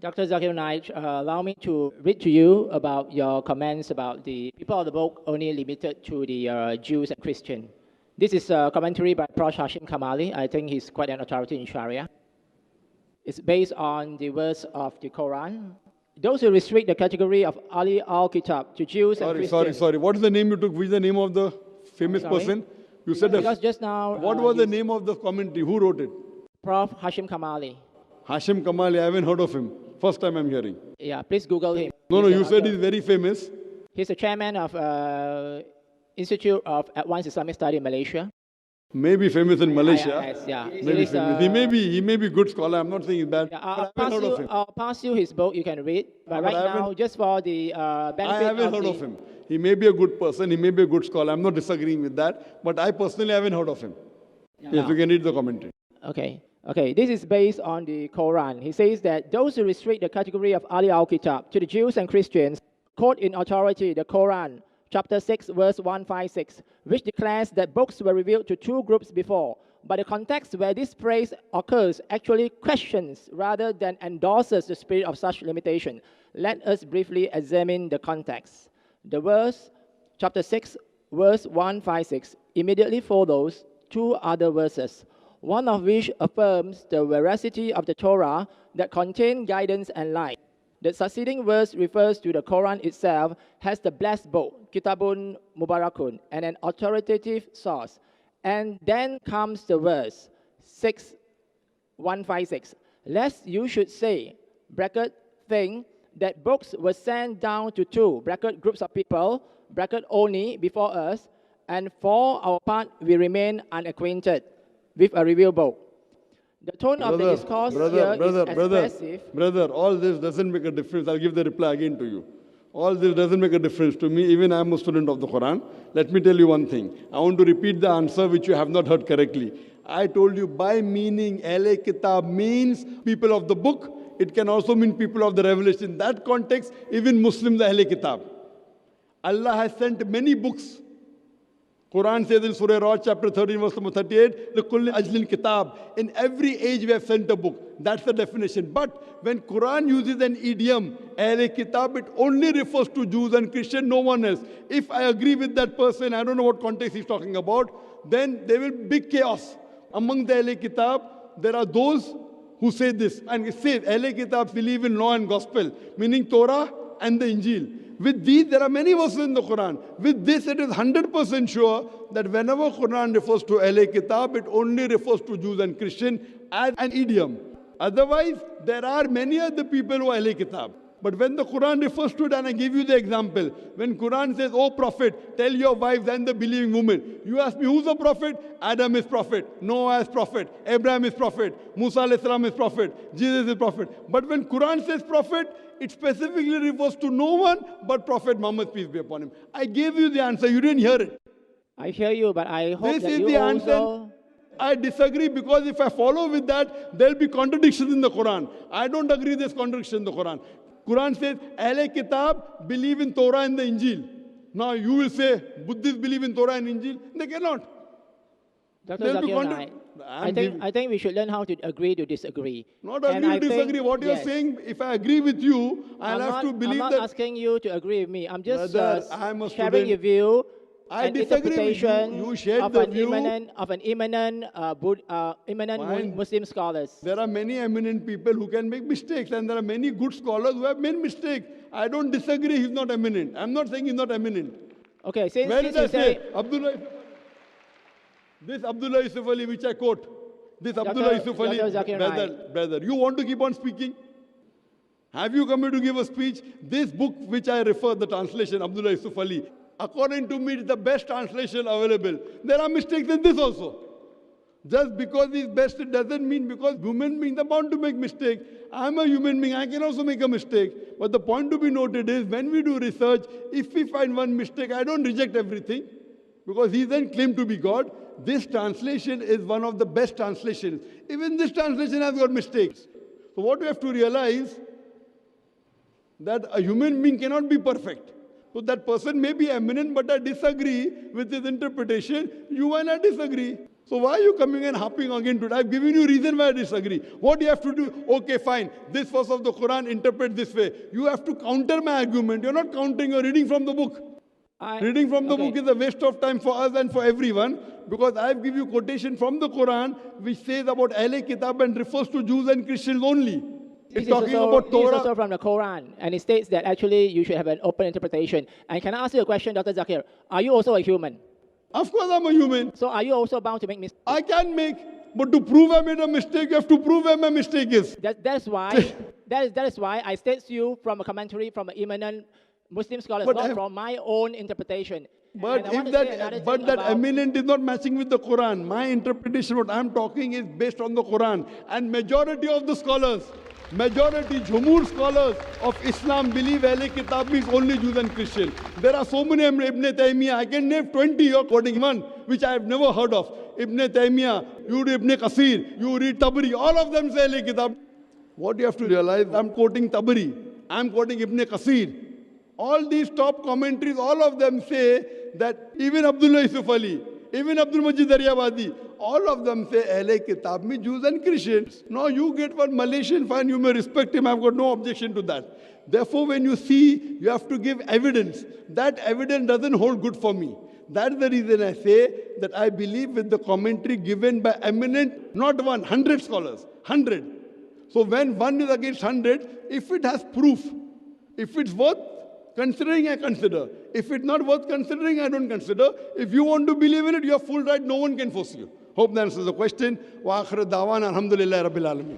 Dr. Zakir Naik, allow me to read to you about your comments about the people of the book only limited to the Jews and Christians. This is a commentary by Prof. Hashim Kamali. I think he's quite an authority in Sharia. It's based on the verse of the Quran. Those who restrict the category of Ali al-Kitab to Jews and Christians. Sorry. What is the name you took? Which is the name of the famous person? You said because just now. What was the name of the commentary? Who wrote it? Prof. Hashim Kamali. Hashim Kamali. I haven't heard of him. First time I'm hearing. Yeah, please Google him. No, you said he's very famous. He's the chairman of Institute of Advanced Islamic Study in Malaysia. Maybe famous in Malaysia. Yeah. Maybe famous. He may be good scholar. I'm not saying he's bad. Yeah, I'll pass you his book. You can read. But right now, just for the benefit I haven't heard of him. He may be a good person. He may be a good scholar. I'm not disagreeing with that. But I personally haven't heard of him. Yes, you can read the commentary. Okay, this is based on the Quran. He says that those who restrict the category of Ali al-Kitab to the Jews and Christians quote in authority the Quran, chapter 6, verse 156, which declares that books were revealed to two groups before, but the context where this phrase occurs actually questions rather than endorses the spirit of such limitation. Let us briefly examine the context. The verse, chapter 6, verse 156, immediately follows two other verses, one of which affirms the veracity of the Torah that contain guidance and light. The succeeding verse refers to the Quran itself as the blessed book, Kitabun Mubarakun, and an authoritative source. And then comes the verse 156. Lest you should say, think, that books were sent down to two, groups of people, only, before us, and for our part we remain unacquainted with a revealed book. The tone of the discourse here is expressive. Brother, all this doesn't make a difference. I'll give the reply again to you. All this doesn't make a difference to me. Even I'm a student of the Quran. Let me tell you one thing. I want to repeat the answer which you have not heard correctly. I told you by meaning, Ahle Kitab means people of the book. It can also mean people of the revelation. In that context, even Muslims are Ahle Kitab. Allah has sent many books. Quran says in Surah Ra'd, chapter 13, verse number 38, the Kulli Ajlin Kitab. In every age we have sent a book. That's the definition. But when Quran uses an idiom, Ahle Kitab, it only refers to Jews and Christians, no one else. If I agree with that person, I don't know what context he's talking about, then there will be big chaos. Among the Ahle Kitab, there are those who say this. And it says, Ahle Kitab believe in law and gospel, meaning Torah and the Injil. With these, there are many verses in the Quran. With this, it is 100% sure that whenever Quran refers to Ahle Kitab, it only refers to Jews and Christians as an idiom. Otherwise, there are many other people who are Ahle Kitab. But when the Quran refers to it, and I give you the example, when Quran says, "Oh Prophet, tell your wives and the believing women," you ask me, who's a prophet? Adam is prophet, Noah is prophet, Abraham is prophet, Musa alayhi salam is prophet, Jesus is prophet. But when Quran says prophet, it specifically refers to no one but Prophet Muhammad, peace be upon him. I gave you the answer. You didn't hear it. I hear you, but I hope this that is you the also... answer. I disagree because if I follow with that, there will be contradictions in the Quran. I don't agree there's contradiction in the Quran. Quran says, Ahle Kitab believe in Torah and the Injil. Now you will say, Buddhists believe in Torah and Injil. They cannot. Dr. Zakir Naik, I think we should learn how to agree to disagree. Not agree to disagree. What you're saying, if I agree with you, I'll have to believe that... I'm not asking you to agree with me. I'm just I'm sharing your view. I disagree with you. You shared the view of an eminent Muslim scholars. There are many eminent people who can make mistakes, and there are many good scholars who have made mistakes. I don't disagree he's not eminent. I'm not saying he's not eminent. Okay, since you say this Abdullah Yusuf Ali, which I quote, this Abdullah Yusuf Ali, brother, you want to keep on speaking? Have you come here to give a speech? This book which I refer, the translation, Abdullah Yusuf Ali, according to me, it's the best translation available. There are mistakes in this also. Just because it's best, it doesn't mean because human beings are bound to make mistakes. I'm a human being, I can also make a mistake. But the point to be noted is, when we do research, if we find one mistake, I don't reject everything, because he then claimed to be God. This translation is one of the best translations. Even this translation has got mistakes. So what we have to realize, that a human being cannot be perfect. So that person may be eminent, but I disagree with his interpretation. You and I disagree. So why are you coming and harping again today? I've given you reason why I disagree. What do you have to do? Okay, fine. This verse of the Quran, interpret this way. You have to counter my argument. You're not countering, you're reading from the book. Reading from the book is a waste of time for us and for everyone, because I've given you quotation from the Quran which says about Ahle Kitab and refers to Jews and Christians only. It's talking about Torah. This is also from the Quran, and it states that actually you should have an open interpretation. And can I ask you a question, Dr. Zakir? Are you also a human? Of course I'm a human. So are you also bound to make mistakes? I can make, but to prove I made a mistake, you have to prove where my mistake is. That's why that is why I state you from a commentary from an eminent Muslim scholars, not from my own interpretation. But that eminent is not matching with the Quran. My interpretation, what I'm talking, is based on the Quran. And majority of the scholars, Jumhur scholars of Islam believe Ahle Kitab means only Jews and Christians. There are so many Ibn Taymiyyah. I can name 20, you're quoting one, which I have never heard of. Ibn Taymiyyah, you read Ibn Qasir, you read Tabari, all of them say Ahle Kitab. What you have to realize, I'm quoting Tabari, I'm quoting Ibn Qasir. All these top commentaries, all of them say that even Abdullah Yusuf Ali, even Abdul Majid Daryabadi, all of them say Ahle Kitab means Jews and Christians. Now you get one Malaysian, fine, you may respect him, I've got no objection to that. Therefore, when you see, you have to give evidence. That evidence doesn't hold good for me. That's the reason I say that I believe with the commentary given by eminent, not 100 scholars, 100. So when one is against 100, if it has proof, if it's worth considering, I consider. If it's not worth considering, I don't consider. If you want to believe in it, you have full right. No one can force you. Hope that answers the question. Wa akhir da'wana alhamdulillahi rabbil alamin.